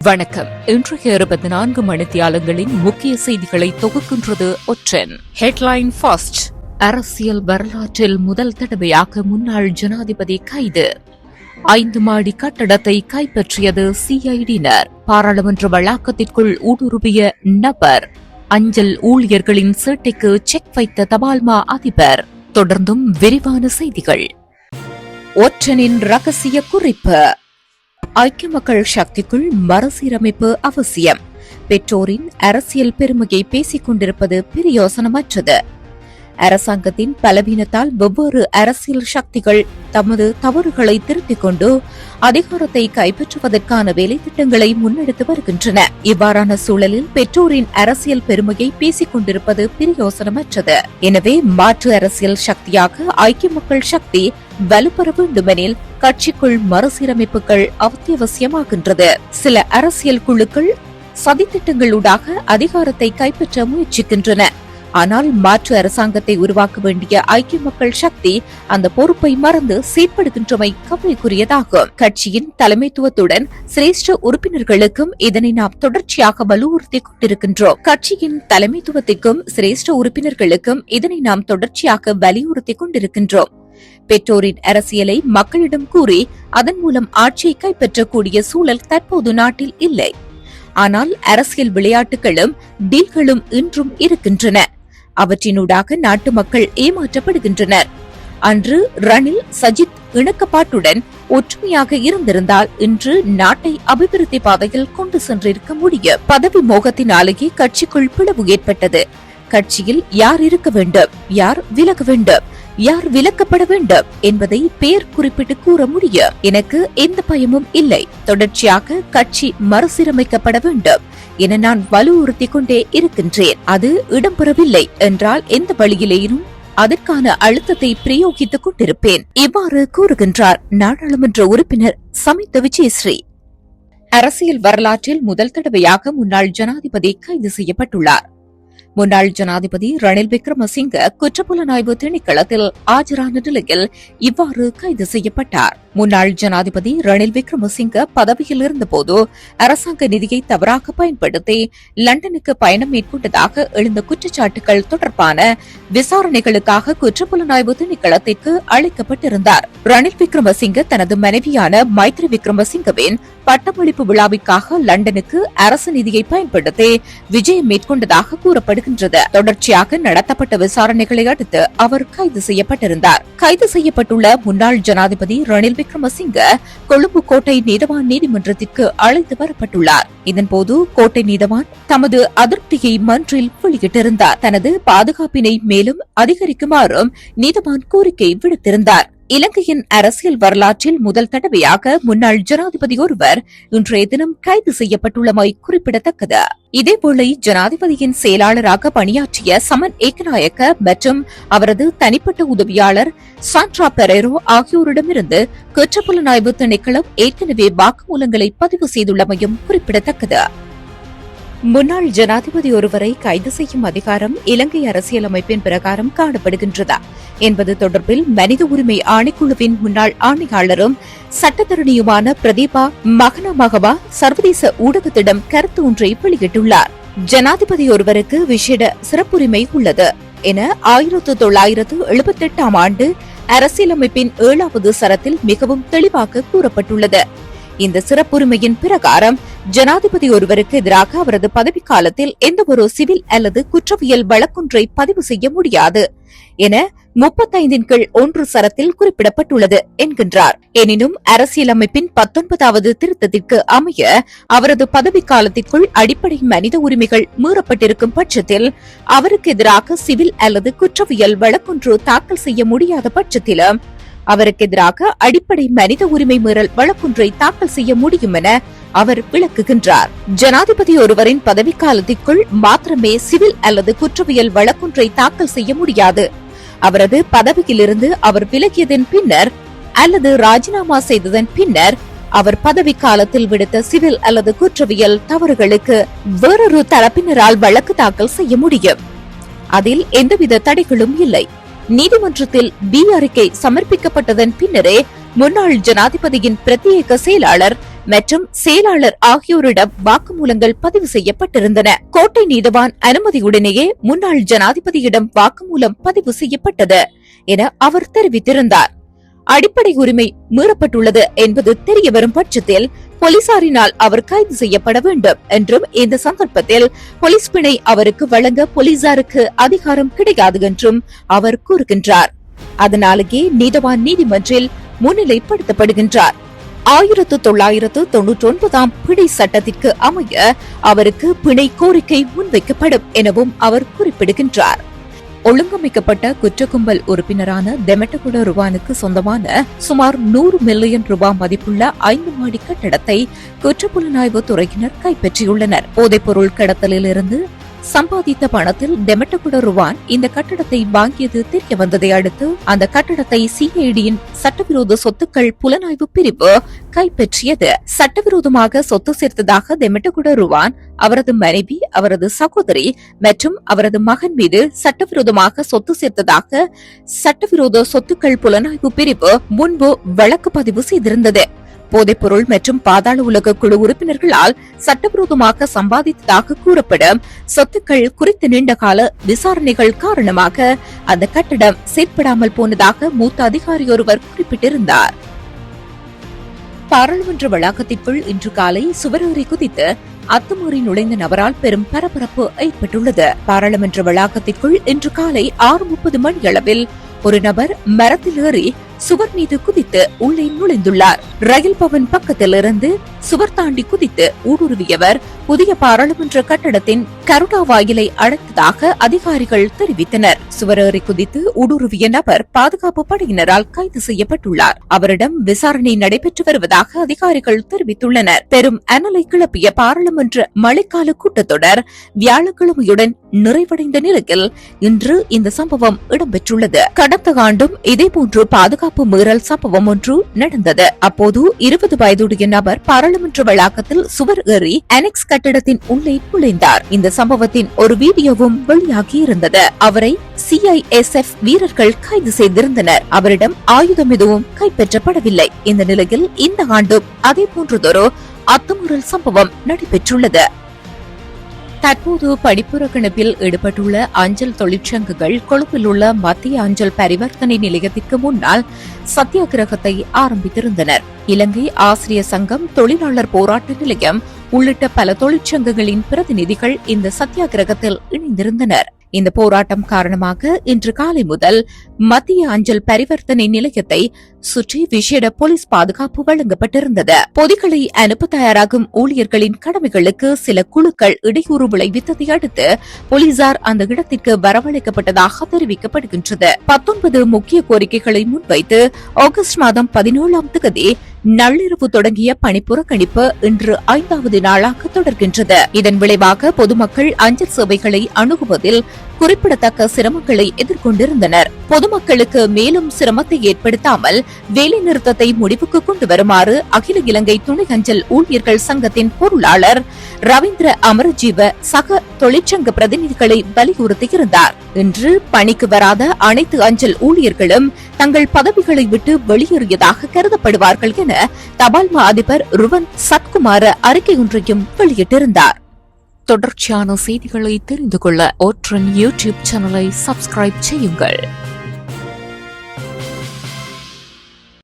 வணக்கம். இன்றைய 24 மணித்தியாலங்களின் முக்கிய செய்திகளை தொகுக்கின்றது ஒற்றன். Headline first. அரசியல் வரலாற்றில் முதல் தடவையாக முன்னாள் ஜனாதிபதி கைது. 5 மாடி கட்டடத்தை கைப்பற்றியது சிஐடியினர். பாராளுமன்ற வளாகத்திற்குள் ஊடுருவிய நபர். அஞ்சல் ஊழியர்களின் சீட்டைக்கு செக் வைத்த தபால்மா அதிபர். தொடர்ந்தும் விரிவான செய்திகள். ஒற்றனின் ரகசிய குறிப்பு. ஐக்கிய மக்கள் சக்திக்குள் மறுசீரமைப்பு அவசியம். பெற்றோரின் அரசியல் பெருமையை பேசிக் கொண்டிருப்பது பிரயோசனமற்றது. அரசாங்கத்தின் பலவீனத்தால் வெவ்வேறு அரசியல் சக்திகள் தமது தவறுகளை திருத்திக் கொண்டு அதிகாரத்தை கைப்பற்றுவதற்கான வேலைத்திட்டங்களை முன்னெடுத்து வருகின்றன. இவ்வாறான சூழலில் பெற்றோரின் அரசியல் பெருமையை பேசிக் கொண்டிருப்பது பிரயோசனமற்றது. எனவே மாற்று அரசியல் சக்தியாக ஐக்கிய மக்கள் சக்தி வலுப்பெற வேண்டுமெனில் கட்சிக்குள் மறுசீரமைப்புகள் அத்தியாவசியமாகின்றது. சில அரசியல் குழுக்கள் சதித்திட்டங்களூடாக அதிகாரத்தை கைப்பற்ற முயற்சிக்கின்றன. ஆனால் மாற்று அரசாங்கத்தை உருவாக்க வேண்டிய ஐக்கிய மக்கள் சக்தி அந்த பொறுப்பை மறந்து செயற்படுகின்றமை கவலைக்குரியதாகும். கட்சியின் தலைமைத்துவத்துடன் சிரேஷ்ட உறுப்பினர்களுக்கும் இதனை நாம் தொடர்ச்சியாக வலியுறுத்திக் கொண்டிருக்கின்றோம். கட்சியின் தலைமைத்துவத்திற்கும் சிரேஷ்ட உறுப்பினர்களுக்கும் இதனை நாம் தொடர்ச்சியாக வலியுறுத்திக் கொண்டிருக்கின்றோம். பெற்றோரின் அரசியலை மக்களிடம் கூறி அதன் மூலம் ஆட்சியை கைப்பற்றக்கூடிய சூழல் தற்போது நாட்டில் இல்லை. ஆனால் அரசியல் விளையாட்டுகளும் டீல்களும் இன்றும் இருக்கின்றன. அவற்றினூடாக நாட்டு மக்கள் ஏமாற்றப்படுகின்றனர். அன்று ரணில் சஜித் இணக்கப்பாட்டுடன் ஒற்றுமையாக இருந்திருந்தால் இன்று நாட்டை அபிவிருத்தி பாதையில் கொண்டு சென்றிருக்க முடியும். பதவி மோகத்தினாலேயே கட்சிக்குள் பிளவு ஏற்பட்டது. கட்சியில் யார் இருக்க வேண்டும், யார் விலக வேண்டும், யார் விலக்கப்பட வேண்டும் என்பதை பெயர் குறிப்பிட்டு கூற முடியும். எனக்கு எந்த பயமும் இல்லை. தொடர்ச்சியாக கட்சி மறுசீரமைக்கப்பட வேண்டும் என நான் வலியுறுத்திக் கொண்டே இருக்கின்றேன். அது இடம்பெறவில்லை என்றால் எந்த வழியிலேயும் அதற்கான அழுத்தத்தை பிரயோகித்துக் கொண்டிருப்பேன். இவ்வாறு கூறுகின்றார் நாடாளுமன்ற உறுப்பினர் சமித்த விஜயஸ்ரீ. அரசியல் வரலாற்றில் முதல் தடவையாக முன்னாள் ஜனாதிபதி கைது செய்யப்பட்டுள்ளார். முன்னாள் ஜனாதிபதி ரணில் விக்ரமசிங்க குற்றப்புலனாய்வு திணைக்களத்தில் ஆஜரான நிலையில் இவ்வாறு கைது செய்யப்பட்டார். முன்னாள் ஜனாதிபதி ரணில் விக்ரமசிங்க பதவியில் இருந்தபோது அரசாங்க நிதியை தவறாக பயன்படுத்தி லண்டனுக்கு பயணம் மேற்கொண்டதாக எழுந்த குற்றச்சாட்டுகள் தொடர்பான விசாரணைகளுக்காக குற்றப்புலனாய்வு திணைக்களத்திற்கு அழைக்கப்பட்டிருந்தார். ரணில் விக்ரமசிங்க தனது மனைவியான மைத்ரி விக்ரமசிங்கவின் பட்டமளிப்பு விழாவிற்காக லண்டனுக்கு அரசு நிதியை பயன்படுத்தி விஜயம் மேற்கொண்டதாக கூறப்படுகின்றது. தொடர்ச்சியாக நடத்தப்பட்ட விசாரணைகளை அடுத்து அவர் கைது செய்யப்பட்டிருந்தார். கைது செய்யப்பட்டுள்ள முன்னாள் ஜனாதிபதி ரணில் விக்ரமசிங்க கொழும்பு கோட்டை நீதவான் நீதிமன்றத்திற்கு அழைத்து வரப்பட்டுள்ளார். இதன்போது கோட்டை நீதவான் தமது அதிருப்தியை மன்றில் வெளியிட்டிருந்தார். தனது பாதுகாப்பினை மேலும் அதிகரிக்குமாறும் நீதவான் கோரிக்கை விடுத்திருந்தார். இலங்கையின் அரசியல் வரலாற்றில் முதல் தடவையாக முன்னாள் ஜனாதிபதி ஒருவர் இன்றைய தினம் கைது செய்யப்பட்டுள்ளமை குறிப்பிடத்தக்கது. இதேபோல ஜனாதிபதியின் செயலாளராக பணியாற்றிய சமன் ஏகநாயக்க மற்றும் அவரது தனிப்பட்ட உதவியாளர் சாண்ட்ரா பெரேரோ ஆகியோரிடமிருந்து குற்றப்புலனாய்வு திணைக்களம் ஏற்கனவே வாக்குமூலங்களை பதிவு செய்துள்ளமையும் குறிப்பிடத்தக்கது. முன்னாள் ஜனாதிபதி ஒருவரை கைது செய்யும் அதிகாரம் இலங்கை அரசியலமைப்பின் பிரகாரம் காணப்படுகின்றதா என்பது தொடர்பில் மனித உரிமை ஆணைக்குழுவின் முன்னாள் ஆணையாளரும் சட்டத்தரணியுமான பிரதீபா மகனமகவா சர்வதேச ஊடகத்திடம் கருத்து ஒன்றை வெளியிட்டுள்ளார். ஜனாதிபதி ஒருவருக்கு விசேட சிறப்புரிமை உள்ளது என 1978 ஆண்டு அரசியலமைப்பின் 7வது சரத்தில் மிகவும் தெளிவாக கூறப்பட்டுள்ளது. இந்த சிறப்புரிமையின் பிரகாரம் ஜனாதிபதி ஒருவருக்கு எதிராக அவரது பதவிக்காலத்தில் எந்தவொரு சிவில் அல்லது குற்றவியல் வழக்கொன்றை பதிவு செய்ய முடியாது என 35 சரத்தில் குறிப்பிடப்பட்டுள்ளது என்கின்றார். எனினும் அரசியலமைப்பின் 19வது திருத்தத்திற்கு அமைய அவரது பதவிக்காலத்திற்குள் அடிப்படை மனித உரிமைகள் மீறப்பட்டிருக்கும் பட்சத்தில் அவருக்கு எதிராக சிவில் அல்லது குற்றவியல் வழக்கொன்று தாக்கல் செய்ய முடியாத பட்சத்திலும் அவருக்கு எதிராக அடிப்படை மனித உரிமை மீறல் வழக்கொன்றை தாக்கல் செய்ய முடியும் என அவர் விளக்குகின்றார். ஜனாதிபதி ஒருவரின் பதவிக்காலத்திற்குள் மாத்திரமே சிவில் அல்லது குற்றவியல் வழக்கொன்றை தாக்கல் செய்ய முடியாது. அவரது பதவியிலிருந்து அவர் விலகியதன் பின்னர் அல்லது ராஜினாமா செய்ததன் பின்னர் அவர் பதவிக்காலத்தில் விடுத்த சிவில் அல்லது குற்றவியல் தவறுகளுக்கு வேறொரு தரப்பினரால் வழக்கு தாக்கல் செய்ய முடியும். அதில் எந்தவித தடைகளும் இல்லை. நீதிமன்றத்தில் பி அறிக்கை சமர்ப்பிக்கப்பட்டதன் பின்னரே முன்னாள் ஜனாதிபதியின் பிரத்யேக செயலாளர் மற்றும் செயலாளர் ஆகியோரிடம் வாக்குமூலங்கள் பதிவு செய்யப்பட்டிருந்தன. கோட்டை நீதவான் அனுமதியுடனேயே முன்னாள் ஜனாதிபதியிடம் வாக்குமூலம் பதிவு செய்யப்பட்டது என அவர் தெரிவித்திருந்தார். அடிப்படை உரிமை மீறப்பட்டுள்ளது என்பது தெரியவரும் பட்சத்தில் போலீசாரினால் அவர் கைது செய்யப்பட வேண்டும் என்றும், இந்த சந்தர்ப்பத்தில் போலீஸ் பிணை அவருக்கு வழங்க போலீசாருக்கு அதிகாரம் கிடையாது என்றும் அவர் கூறுகின்றார். அதனாலேயே நீதவான் நீதிமன்றில் முன்னிலைப்படுத்தப்படுகின்றார். 1999 பிணை சட்டத்திற்கு அமைய அவருக்கு பிணை கோரிக்கை முன்வைக்கப்படும் எனவும் அவர் குறிப்பிடுகின்றார். ஒழுங்கமைக்கப்பட்ட குற்ற கும்பல் உறுப்பினரான தெமட்டகுட ருவானுக்கு சொந்தமான சுமார் 100 மில்லியன் ரூபாய் மதிப்புள்ள 5 மாடி கட்டடத்தை குற்றப்புலனாய்வு துறையினர் கைப்பற்றியுள்ளனர். போதைப்பொருள் கடத்தலில் இருந்து சம்பாதித்த பணத்தில் தெமட்டகுட ருவான் இந்த கட்டடத்தை வாங்கியது தெரிய வந்ததை அடுத்து அந்த கட்டடத்தை சிஐடியின் சட்டவிரோத சொத்துக்கள் புலனாய்வு பிரிவு கைப்பற்றியது. சட்டவிரோதமாக சொத்து சேர்த்ததாக தெமட்டகுட ருவான், அவரது மனைவி, அவரது சகோதரி மற்றும் அவரது மகன் மீது சட்டவிரோதமாக சொத்து சேர்த்ததாக சட்டவிரோத சொத்துக்கள் புலனாய்வு பிரிவு முன்பு வழக்கு பதிவு செய்திருந்தது. போதைப்பொருள் மற்றும் பாதாள உலக குழு உறுப்பினர்களால் சட்டவிரோதமாக சம்பாதித்ததாக கூறப்படும் சொத்துக்கள் குறித்த நீண்டகால விசாரணைகள் காரணமாக அந்த கட்டடம் செயற்படாமல் போனதாக மூத்த அதிகாரி ஒருவர் குறிப்பிட்டிருந்தார். பாராளுமன்ற வளாகத்திற்குள் இன்று காலை சுவரேறி குதித்து அத்துமீறி நுழைந்த நபரால் பெரும் பரபரப்பு ஏற்பட்டுள்ளது. பாராளுமன்ற வளாகத்திற்குள் இன்று காலை 6:30 மணியளவில் ஒரு நபர் மரத்தில் ஏறி சுவர் மீது குதித்து உள்ளே நுழைந்துள்ளார். ரயில் பவன் பக்கத்தில் இருந்து சுவர் தாண்டி குதித்து ஊடுருவியவர் புதிய பாராளுமன்ற கட்டடத்தின் கருடா வாயிலை அடைத்ததாக அதிகாரிகள் தெரிவித்தனர். சுவரேறி குதித்து ஊடுருவிய நபர் பாதுகாப்பு படையினரால் கைது செய்யப்பட்டுள்ளார். அவரிடம் விசாரணை நடைபெற்று வருவதாக அதிகாரிகள் தெரிவித்துள்ளனர். பெரும் அனலை கிளப்பிய பாராளுமன்ற மழைக்கால கூட்டத்தொடர் வியாழக்கிழமையுடன் நிறைவடைந்த நிலையில் இன்று இந்த சம்பவம் இடம்பெற்றுள்ளது. கடந்த ஆண்டும் இதேபோன்று பாதுகாப்பு மீறல் சம்பவம் ஒன்று நடந்தது. அப்போது 20 வயதுடைய நபர் பாராளுமன்ற வளாகத்தில் சுவர் ஏறி அனெக்ஸ் கட்டடத்தின் உள்ளே நுழைந்தார். இந்த சம்பவத்தின் ஒரு வீடியோவும் வெளியாகி இருந்தது. அவரை சிஐஎஸ்எஃப் வீரர்கள் கைது செய்திருந்தனர். அவரிடம் ஆயுதம் எதுவும் கைப்பற்றப்படவில்லை. இந்த நிலையில் இந்த ஆண்டும் அதே போன்றதொரு அத்துமீறல் சம்பவம் நடைபெற்றுள்ளது. தற்போது படிப்புறக்கணிப்பில் ஈடுபட்டுள்ள அஞ்சல் தொழிற்சங்கங்கள் கொழும்பில் உள்ள மத்திய அஞ்சல் பரிவர்த்தனை நிலையத்திற்கு முன்னால் சத்தியாகிரகத்தை ஆரம்பித்திருந்தனர். இலங்கை ஆசிரியர் சங்கம், தொழிலாளர் போராட்ட நிலையம் உள்ளிட்ட பல தொழிற்சங்கங்களின் பிரதிநிதிகள் இந்த சத்தியாகிரகத்தில் இணைந்திருந்தனர். இந்த போராட்டம் காரணமாக இன்று காலை முதல் மத்திய அஞ்சல் பரிவர்த்தனை நிலையத்தை சுற்றி விசேட போலீஸ் பாதுகாப்பு வழங்கப்பட்டிருந்தது. பொதிகளை அனுப்ப தயாராகும் ஊழியர்களின் கடமைகளுக்கு சில குழுக்கள் இடையூறு விளைவித்ததை அடுத்து போலீசார் அந்த இடத்திற்கு வரவழைக்கப்பட்டதாக தெரிவிக்கப்படுகின்றது. 19 முக்கிய கோரிக்கைகளை முன்வைத்து ஆகஸ்ட் மாதம் 17ஆம் தேதி நள்ளிரவு தொடங்கிய பணிப்புறக்கணிப்பு இன்று 5வது நாளாக தொடர்கின்றது. இதன் விளைவாக பொதுமக்கள் அஞ்சல் சேவைகளை அணுகுவதில் குறிப்பிடத்தக்க சிரமங்களை எதிர்கொண்டிருந்தனர். பொதுமக்களுக்கு மேலும் சிரமத்தை ஏற்படுத்தாமல் வேலை நிறுத்தத்தை முடிவுக்கு கொண்டு வருமாறு அகில இலங்கை துணை அஞ்சல் ஊழியர்கள் சங்கத்தின் பொருளாளர் ரவீந்திர அமரஜீவ சக தொழிற்சங்க பிரதிநிதிகளை வலியுறுத்தியிருந்தார். இன்று பணிக்கு வராத அனைத்து அஞ்சல் ஊழியர்களும் தங்கள் பதவிகளை விட்டு வெளியேறியதாக கருதப்படுவார்கள் என தபால் மா அதிபர் ருவன் சத்குமார அறிக்கை ஒன்றையும் வெளியிட்டிருந்தார். தொடர்ச்சியான செய்திகளை தெரிந்து கொள்ள ஒற்றன் யூடியூப் சேனலை சப்ஸ்கிரைப் செய்யுங்கள்.